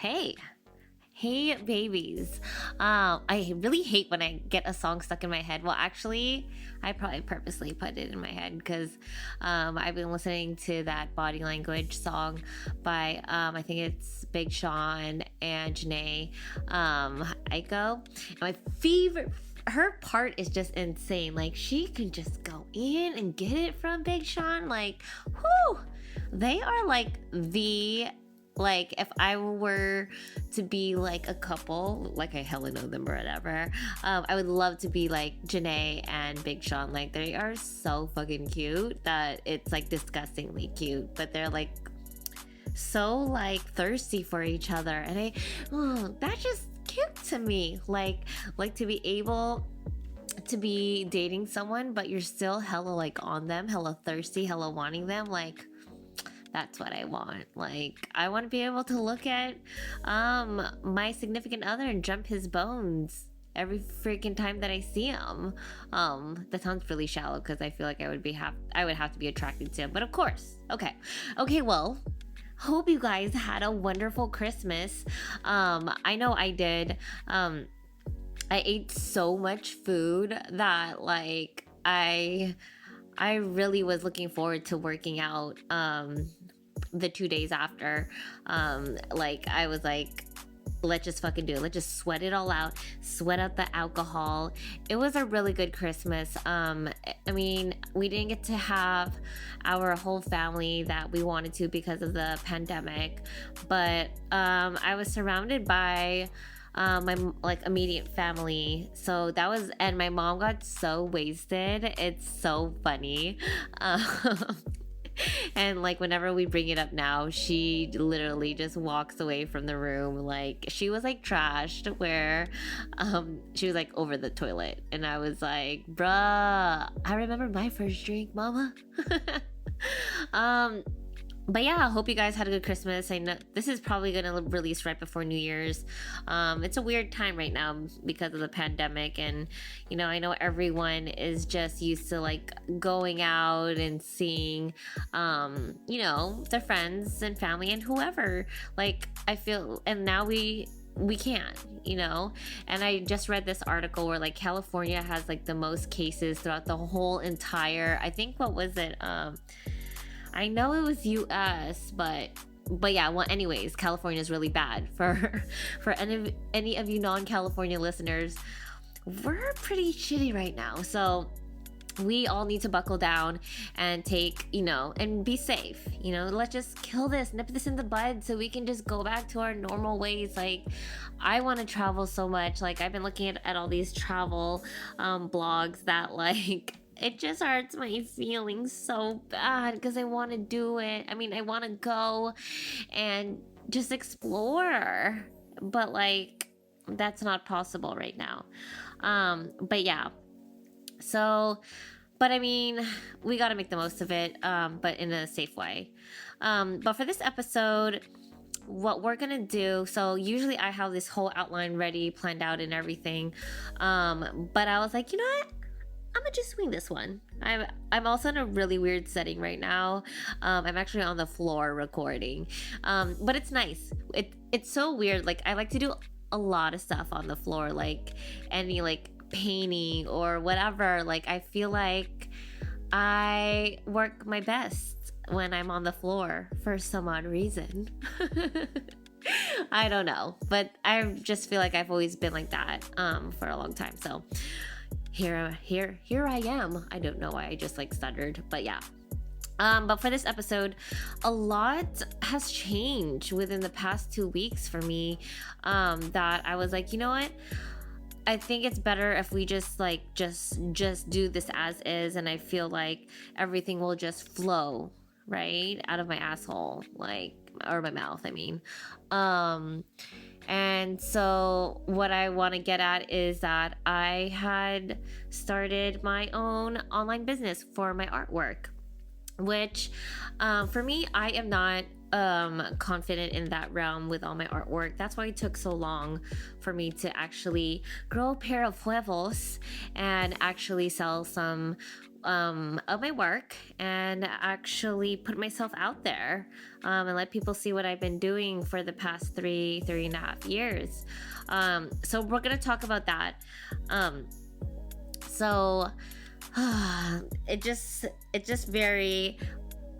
Hey, hey, babies. I really hate when I get a song stuck in my head. Well, actually, I probably purposely put it in my head because I've been listening to that Body Language song by, I think it's Big Sean and Janae Aiko. And my favorite, her part is just insane. Like, she can just go in and get it from Big Sean. Like, whoo! They are like if I were to be like a couple, like I hella know them or whatever, I would love to be like Janae and Big Sean. Like, they are so fucking cute that it's like disgustingly cute, but they're like so like thirsty for each other, and that's just cute to me. Like to be able to be dating someone, but you're still hella like on them, hella thirsty, hella wanting them. Like, that's what I want. Like, I want to be able to look at my significant other and jump his bones every freaking time that I see him. That sounds really shallow because I feel like I would have to be attracted to him. But of course, okay. Well, hope you guys had a wonderful Christmas. I know I did. I ate so much food that like I really was looking forward to working out the 2 days after. Like, I was like, let's just fucking do it. Let's just sweat it all out, sweat out the alcohol. It was a really good Christmas. I mean, we didn't get to have our whole family that we wanted to because of the pandemic, but I was surrounded by my like immediate family, so that was, and my mom got so wasted, it's so funny. And like whenever we bring it up now, she literally just walks away from the room. Like, she was like trashed where she was like over the toilet, and I was like, bruh, I remember my first drink, mama. But yeah, I hope you guys had a good Christmas. I know this is probably going to release right before New Year's. It's a weird time right now because of the pandemic. And, you know, I know everyone is just used to like going out and seeing, you know, their friends and family and whoever. Like, I feel, and now we can't, you know. And I just read this article where like California has like the most cases throughout the whole entire, I think, what was it? I know it was US, but yeah, well, anyways, California is really bad. For any of you non-California listeners, we're pretty shitty right now. So we all need to buckle down and take, you know, and be safe. You know, let's just kill this, nip this in the bud so we can just go back to our normal ways. Like, I want to travel so much. Like, I've been looking at all these travel blogs that like, it just hurts my feelings so bad because I want to do it. I mean, I want to go and just explore, but like, that's not possible right now. But yeah, so, but I mean, we got to make the most of it, but in a safe way. But for this episode, what we're gonna do, so usually I have this whole outline ready, planned out and everything, but I was like, you know what, I'm gonna just swing this one. I'm also in a really weird setting right now. I'm actually on the floor recording, but it's nice. It's so weird. Like, I like to do a lot of stuff on the floor, like any like painting or whatever. Like, I feel like I work my best when I'm on the floor for some odd reason. I don't know, but I just feel like I've always been like that for a long time. So here I am. I don't know why I just like stuttered, but yeah. But for this episode, a lot has changed within the past 2 weeks for me, that I was like, you know what? I think it's better if we just do this as is, and I feel like everything will just flow right out of my asshole, like, or my mouth, I mean. And so what I want to get at is that I had started my own online business for my artwork, which for me, I am not confident in that realm with all my artwork. That's why it took so long for me to actually grow a pair of huevos and actually sell some of my work and actually put myself out there, and let people see what I've been doing for the past three and a half years. So we're gonna talk about that. So it just very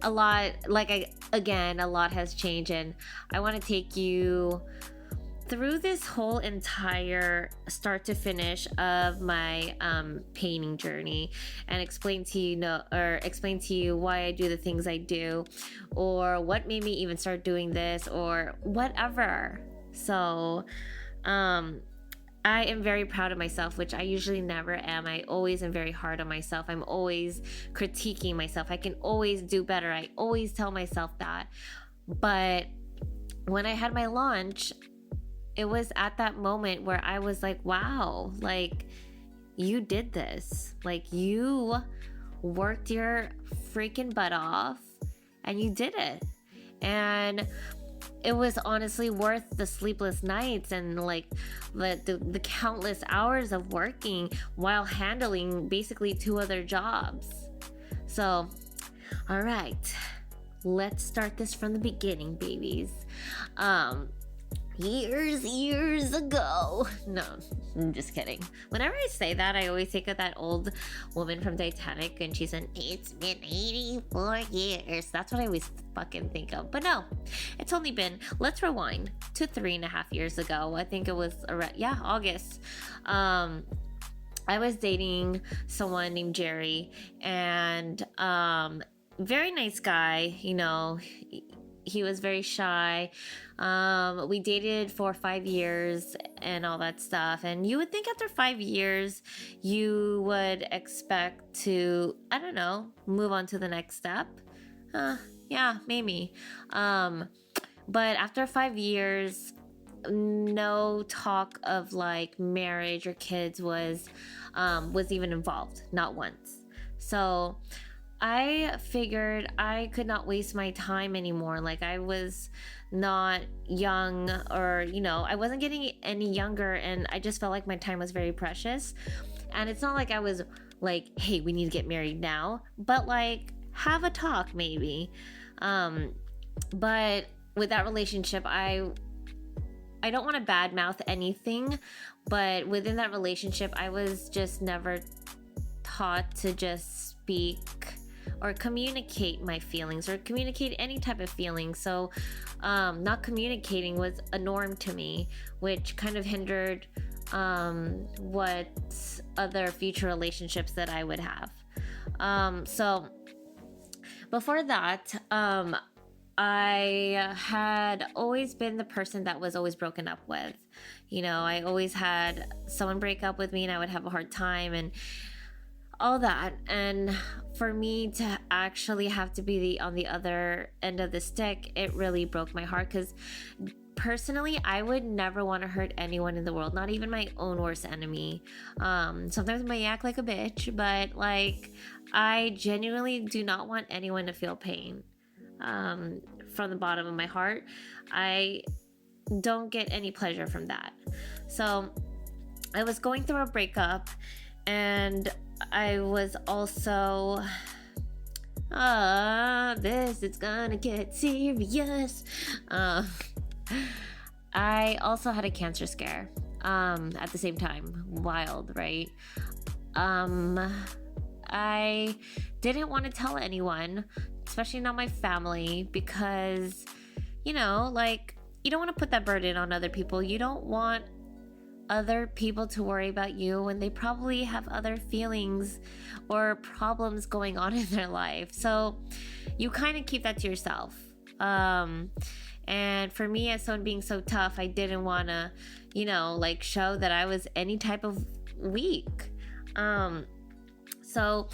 a lot, like, a lot has changed, and I want to take you through this whole entire start to finish of my painting journey, and explain to you why I do the things I do, or what made me even start doing this, or whatever. So I am very proud of myself, which I usually never am. I always am very hard on myself. I'm always critiquing myself. I can always do better. I always tell myself that. But when I had my launch, it was at that moment where I was like, wow, like, you did this. Like, you worked your freaking butt off and you did it. And it was honestly worth the sleepless nights and like the countless hours of working while handling basically 2 other jobs. So, all right, let's start this from the beginning, babies. Years ago. No, I'm just kidding. Whenever I say that, I always think of that old woman from Titanic, and she said, "It's been 84 years." That's what I always fucking think of. But no, it's only been, let's rewind to 3.5 years ago. I think it was around, August. I was dating someone named Jerry, and very nice guy, you know. He was very shy. We dated for 5 years and all that stuff. And you would think after 5 years, you would expect to, I don't know, move on to the next step. Yeah, maybe. But after 5 years, no talk of like marriage or kids was even involved. Not once. So I figured I could not waste my time anymore. Like, I was not young, or, you know, I wasn't getting any younger, and I just felt like my time was very precious. And it's not like I was like, hey, we need to get married now, but like, have a talk maybe. But with that relationship, I don't want to badmouth anything, but within that relationship, I was just never taught to just speak or communicate my feelings or communicate any type of feelings. So not communicating was a norm to me, which kind of hindered what other future relationships that I would have. So before that, I had always been the person that was always broken up with. You know, I always had someone break up with me and I would have a hard time and all that. And for me to actually have to be on the other end of the stick, it really broke my heart, because personally, I would never want to hurt anyone in the world, not even my own worst enemy. Sometimes I might act like a bitch, but like, I genuinely do not want anyone to feel pain. From the bottom of my heart, I don't get any pleasure from that. So I was going through a breakup, and I was also this is gonna get serious. I also had a cancer scare at the same time. Wild, right? I didn't want to tell anyone, especially not my family, because, you know, like, you don't want to put that burden on other people. You don't want other people to worry about you when they probably have other feelings or problems going on in their life. So you kind of keep that to yourself. And for me, as someone being so tough, I didn't want to, you know, like, show that I was any type of weak. So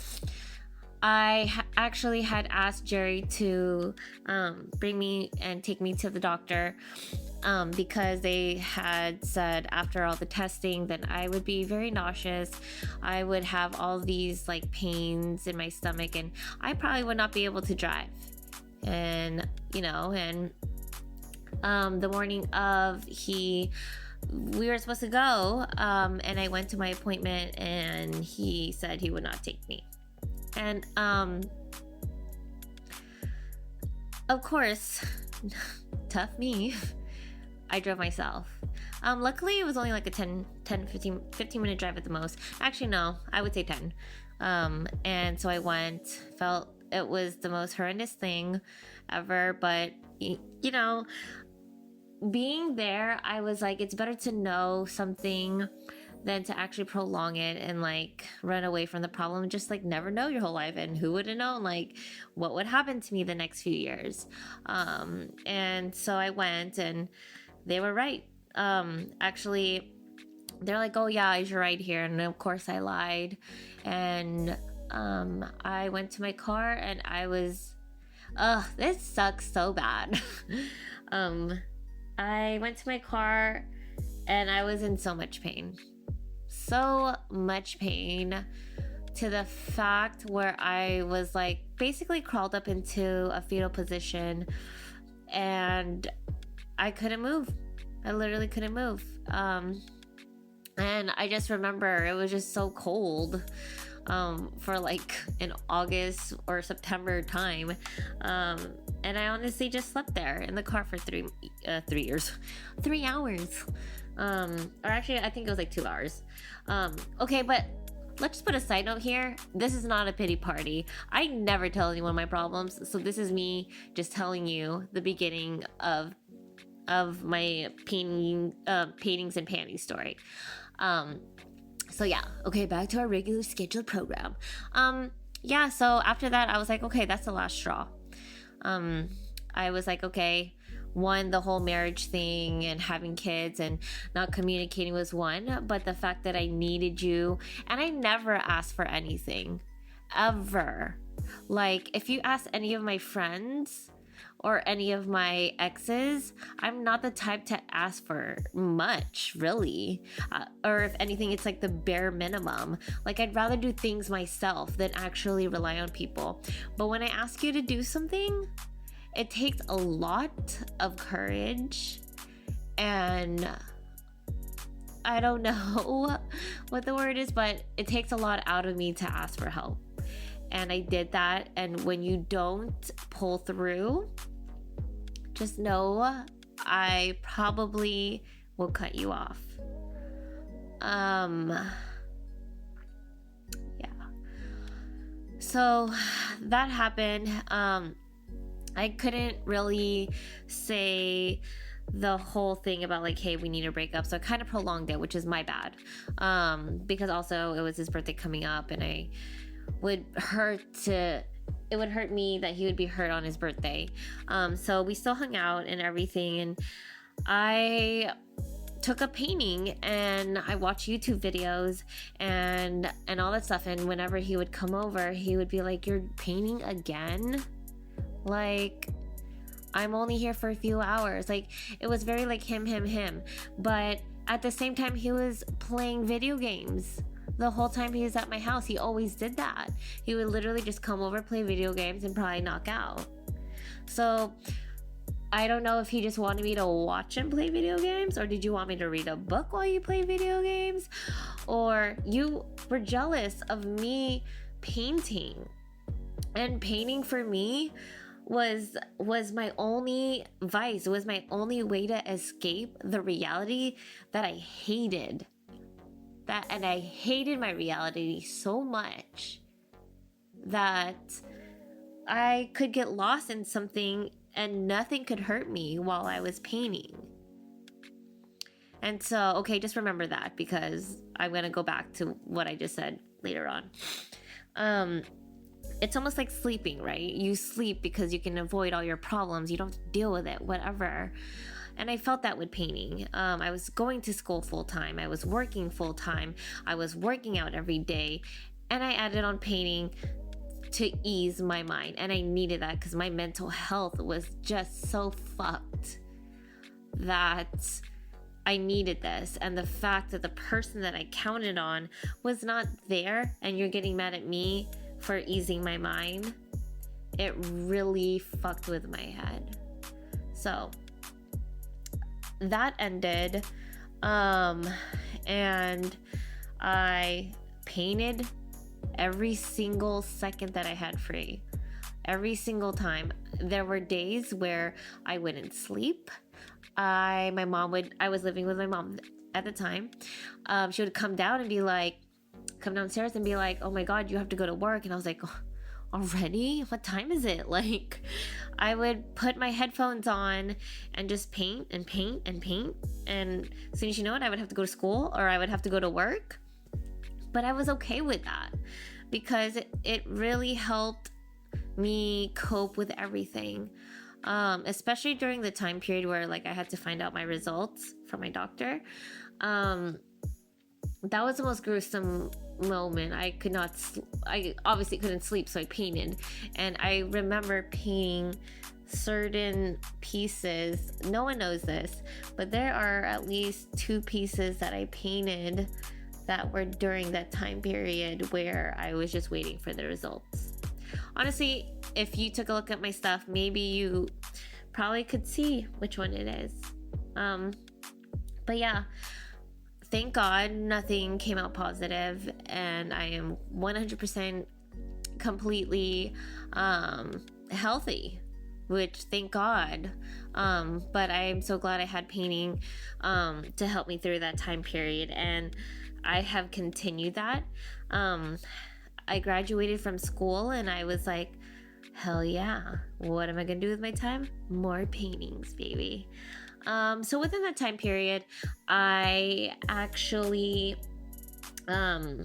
I actually had asked Jerry to bring me and take me to the doctor, because they had said after all the testing that I would be very nauseous. I would have all these like pains in my stomach, and I probably would not be able to drive. And the morning of, we were supposed to go, and I went to my appointment, and he said he would not take me. And of course, tough me, I drove myself. Luckily it was only like a 15 minute drive at the most. Actually, no, I would say 10. And so I went. Felt it was the most horrendous thing ever, but being there, I was like, it's better to know something than to actually prolong it and like run away from the problem. Just like never know your whole life, and who would have known like what would happen to me the next few years. And so I went, and they were right. Actually, they're like, oh yeah, is your right here? And of course I lied. And I went to my car, and I was, this sucks so bad. I went to my car, and I was in so much pain. So much pain, to the fact where I was like basically crawled up into a fetal position, and I couldn't move. I literally couldn't move. And I just remember it was just so cold for like in August or September time. And I honestly just slept there in the car for 3 hours. Or actually, I think it was like 2 hours. Okay, but let's just put a side note here. This is not a pity party. I never tell anyone my problems. So this is me just telling you the beginning of my paintings and panties story. So yeah, okay, back to our regular scheduled program. Yeah, so after that, I was like, okay, that's the last straw. I was like, okay, one, the whole marriage thing and having kids and not communicating was one, but the fact that I needed you, and I never asked for anything, ever. Like, if you ask any of my friends or any of my exes, I'm not the type to ask for much, really. Or if anything, it's like the bare minimum. Like, I'd rather do things myself than actually rely on people. But when I ask you to do something, it takes a lot of courage, and I don't know what the word is, but it takes a lot out of me to ask for help. And I did that, and when you don't pull through, just know I probably will cut you off. Yeah. So that happened. I couldn't really say the whole thing about like, hey, we need to break up. So I kind of prolonged it, which is my bad. Because also it was his birthday coming up, and it would hurt me that he would be hurt on his birthday. So we still hung out and everything, and I took up painting, and I watched YouTube videos and all that stuff. And whenever he would come over, he would be like, you're painting again? Like, I'm only here for a few hours. Like, it was very like him. But at the same time, he was playing video games. The whole time he was at my house, he always did that. He would literally just come over, play video games, and probably knock out. So I don't know if he just wanted me to watch him play video games, or did you want me to read a book while you play video games? Or you were jealous of me painting. And painting for me was my only vice. It was my only way to escape the reality that I hated. And I hated my reality so much that I could get lost in something and nothing could hurt me while I was painting. And so, okay, just remember that, because I'm going to go back to what I just said later on. It's almost like sleeping, right? You sleep because you can avoid all your problems. You don't have to deal with it, whatever. And I felt that with painting. I was going to school full time. I was working full time. I was working out every day. And I added on painting to ease my mind. And I needed that because my mental health was just so fucked that I needed this. And the fact that the person that I counted on was not there, and you're getting mad at me for easing my mind, it really fucked with my head. So that ended, and I painted every single second that I had free. Every single time. There were days where I wouldn't sleep. I was living with my mom at the time. She would come downstairs and be like, oh my God, you have to go to work. And I was like, oh, already? What time is it? Like, I would put my headphones on and just paint and paint and paint. And as soon as you know it, I would have to go to school or I would have to go to work. But I was okay with that because it really helped me cope with everything. Especially during the time period where like I had to find out my results from my doctor. That was the most gruesome moment. I obviously couldn't sleep, so I painted. And I remember painting certain pieces. No one knows this, but there are at least 2 pieces that I painted that were during that time period where I was just waiting for the results. Honestly, if you took a look at my stuff, maybe you probably could see which one it is. But yeah, thank God nothing came out positive, and I am 100% completely healthy, which thank God. But I am so glad I had painting to help me through that time period, and I have continued that. I graduated from school and I was like, hell yeah, what am I gonna do with my time? More paintings, baby. So within that time period, I actually I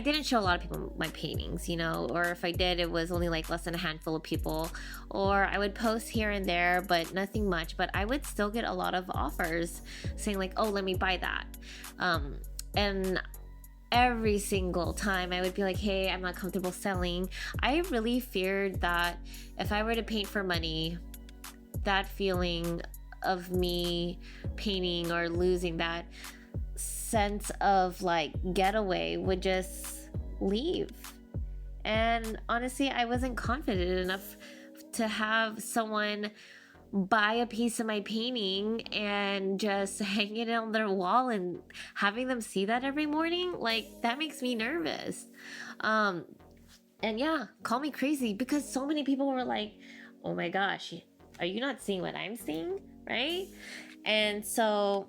didn't show a lot of people my paintings, you know, or if I did, it was only like less than a handful of people, or I would post here and there, but nothing much. But I would still get a lot of offers saying like, oh, let me buy that. And every single time I would be like, hey, I'm not comfortable selling. I really feared that if I were to paint for money, that feeling of me painting or losing that sense of like getaway would just leave. And honestly, I wasn't confident enough to have someone buy a piece of my painting and just hang it on their wall and having them see that every morning. Like, that makes me nervous. And yeah, call me crazy because so many people were like, oh my gosh, are you not seeing what I'm seeing? Right? And so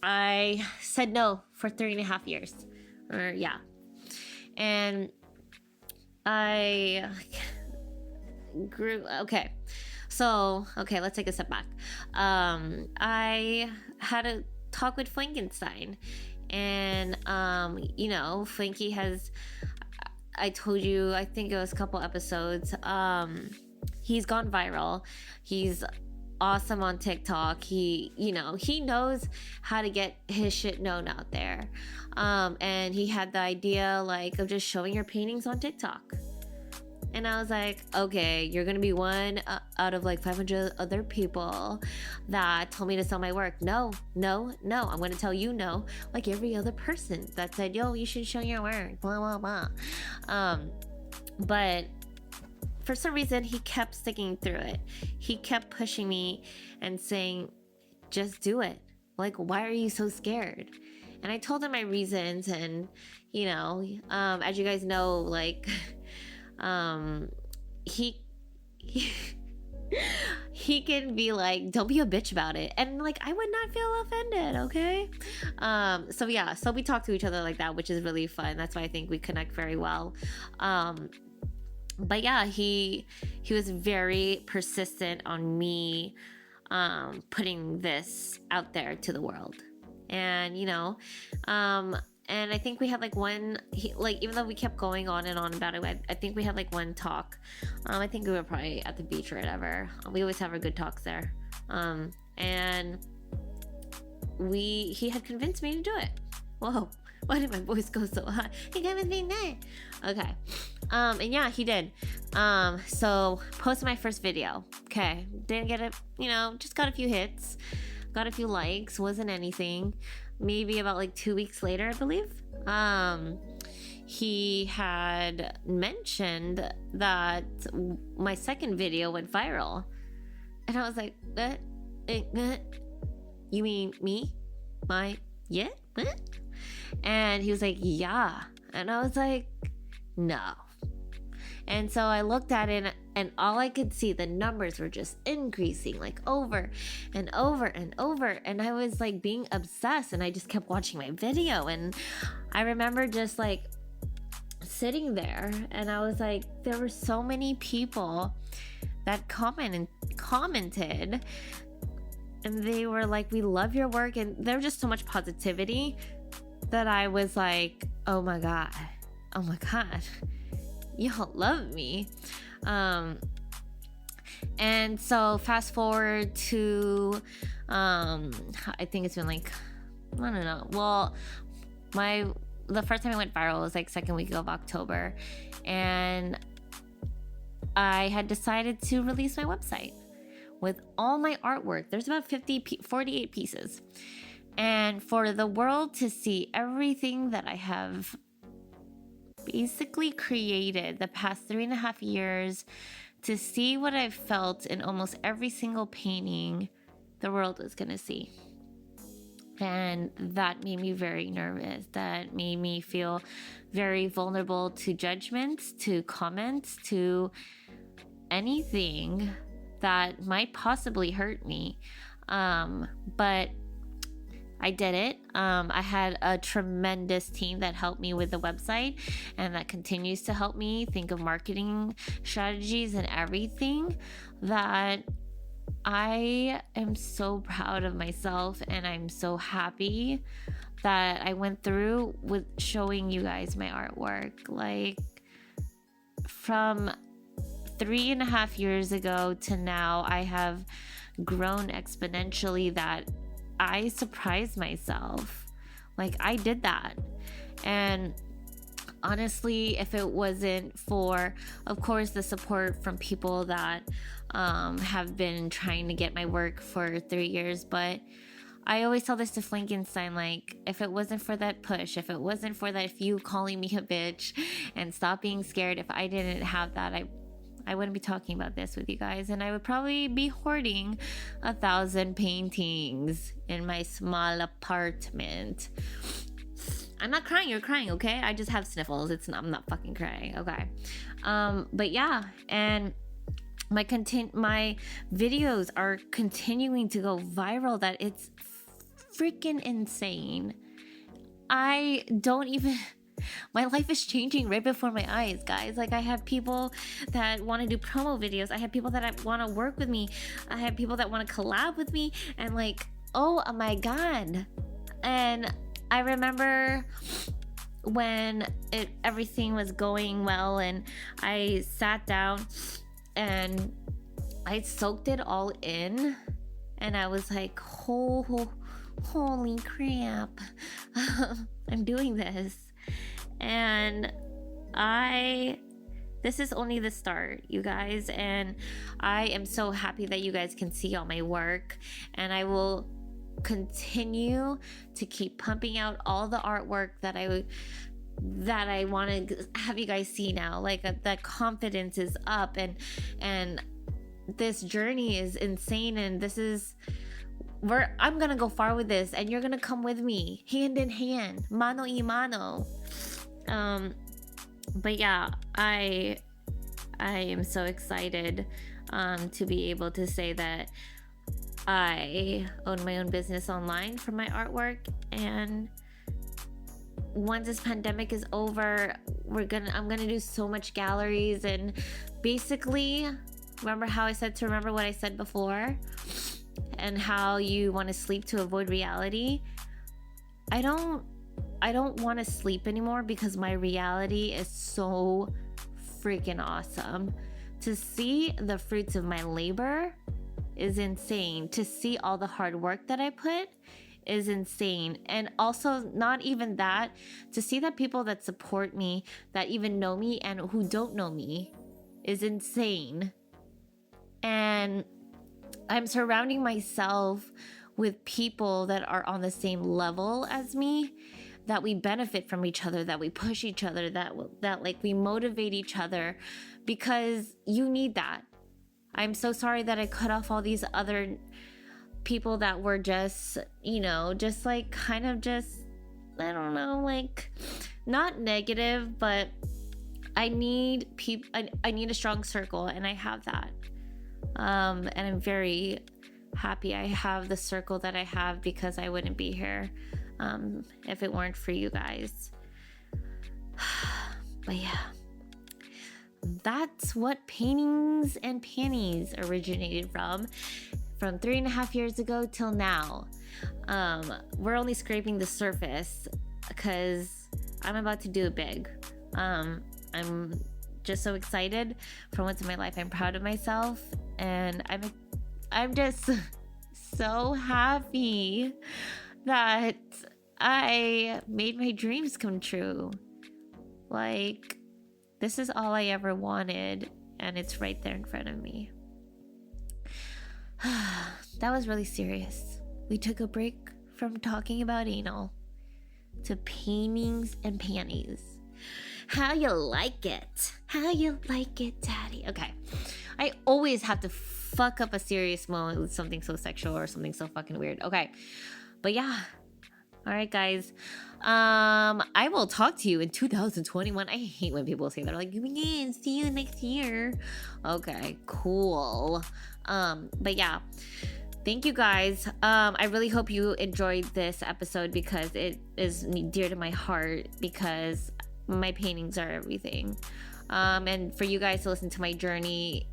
I said no for 3.5 years. And I grew. Okay, let's take a step back. I had a talk with Frankenstein, and Frankie has, I told you, I think it was a couple episodes, he's gone viral. He's awesome on TikTok. He knows how to get his shit known out there. And he had the idea like of just showing your paintings on TikTok. And I was like, okay, you're going to be one out of like 500 other people that told me to sell my work. No. I'm going to tell you no, like every other person that said, yo, you should show your work, blah, blah, blah. But for some reason, he kept sticking through it. He kept pushing me and saying, just do it. Like, why are you so scared? And I told him my reasons. And, as you guys know, like, he can be like, don't be a bitch about it. And like, I would not feel offended. Okay. So we talk to each other like that, which is really fun. That's why I think we connect very well. But yeah, he was very persistent on me, putting this out there to the world. And, and I think we had like even though we kept going on and on about it, I think we had like one talk. I think we were probably at the beach or whatever. We always have our good talks there. And he had convinced me to do it. Whoa, why did my voice go so high? He convinced me there. Okay. And yeah, he did. So posted my first video. Okay. Didn't get it, just got a few hits, got a few likes, wasn't anything. Maybe about like 2 weeks later, I believe, he had mentioned that my second video went viral. And I was like, you mean me? Yeah? What? And he was like, yeah. And I was like, no. And so I looked at it, and all I could see, the numbers were just increasing, like over and over and over. And I was like being obsessed, and I just kept watching my video. And I remember just like sitting there, and I was like, there were so many people that commented, and they were like, we love your work. And there was just so much positivity that I was like, oh my God, y'all love me. And so fast forward to I think it's been like, I don't know, well, the first time I went viral was like second week of October, and I had decided to release my website with all my artwork. There's about 48 pieces, and for the world to see everything that I have basically created the past 3.5 years, to see what I've felt in almost every single painting, the world was gonna see. And that made me very nervous. That made me feel very vulnerable to judgments, to comments, to anything that might possibly hurt me. But I did it. I had a tremendous team that helped me with the website, and that continues to help me think of marketing strategies and everything. That I am so proud of myself, and I'm so happy that I went through with showing you guys my artwork. Like, from 3.5 years ago to now, I have grown exponentially, that I surprised myself. Like, I did that. And honestly, if it wasn't for, of course, the support from people that have been trying to get my work for 3 years, but I always tell this to Frankenstein, like, if it wasn't for that push, if it wasn't for that few calling me a bitch and stop being scared, if I didn't have that, I wouldn't be talking about this with you guys, and I would probably be hoarding 1,000 paintings in my small apartment. I'm not crying, you're crying, okay? I just have sniffles. I'm not fucking crying, okay? But yeah, and my videos are continuing to go viral, that it's freaking insane. My life is changing right before my eyes, guys. Like, I have people that want to do promo videos. I have people that want to work with me. I have people that want to collab with me. And like, oh my God. And I remember when everything was going well, and I sat down and I soaked it all in, and I was like, holy crap. I'm doing this. And this is only the start, you guys, and I am so happy that you guys can see all my work, and I will continue to keep pumping out all the artwork that I want to have you guys see now. Like, that confidence is up, and this journey is insane, and this is where I'm gonna go far with this, and you're gonna come with me, hand in hand, mano y mano. But yeah, I am so excited to be able to say that I own my own business online for my artwork, and once this pandemic is over, I'm gonna do so much galleries. And basically, remember how I said to remember what I said before, and how you want to sleep to avoid reality? I don't want to sleep anymore, because my reality is so freaking awesome. To see the fruits of my labor is insane. To see all the hard work that I put is insane. And also, not even that, to see that people that support me, that even know me and who don't know me, is insane. And I'm surrounding myself with people that are on the same level as me, that we benefit from each other, that we push each other, that like we motivate each other, because you need that. I'm so sorry that I cut off all these other people that were just, just like kind of just, I don't know, like not negative, but I need people. I need a strong circle, and I have that. And I'm very happy I have the circle that I have, because I wouldn't be here if it weren't for you guys. But yeah, that's what Paintings and Panties originated from 3.5 years ago till now. We're only scraping the surface, because I'm about to do it big. I'm just so excited for once in my life. I'm proud of myself, and I'm just so happy that I made my dreams come true. Like, this is all I ever wanted, and it's right there in front of me. That was really serious. We took a break from talking about anal to paintings and panties. How you like it? How you like it, daddy? Okay. I always have to fuck up a serious moment with something so sexual or something so fucking weird. Okay. But yeah. All right, guys. I will talk to you in 2021. I hate when people say that. They're like, yeah, see you next year. Okay, cool. But yeah. Thank you guys. I really hope you enjoyed this episode, because it is dear to my heart, because my paintings are everything. And for you guys to listen to my journey,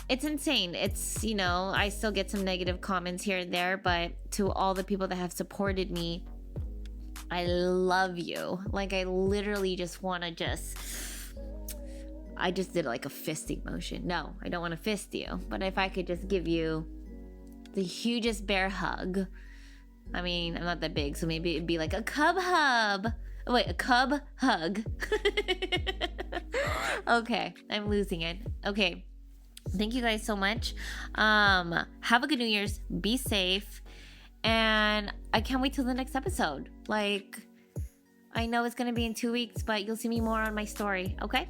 it's insane. It's, I still get some negative comments here and there, but to all the people that have supported me, I love you. Like, I literally just want to I just did like a fisting motion. No, I don't want to fist you, but if I could just give you the hugest bear hug. I mean, I'm not that big, so maybe it'd be like a cub hug. Wait, a cub hug. Okay, I'm losing it. Okay, thank you guys so much. Have a good New Year's. Be safe. And I can't wait till the next episode. Like, I know it's going to be in 2 weeks, but you'll see me more on my story, okay?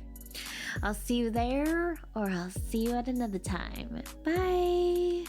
I'll see you there, or I'll see you at another time. Bye.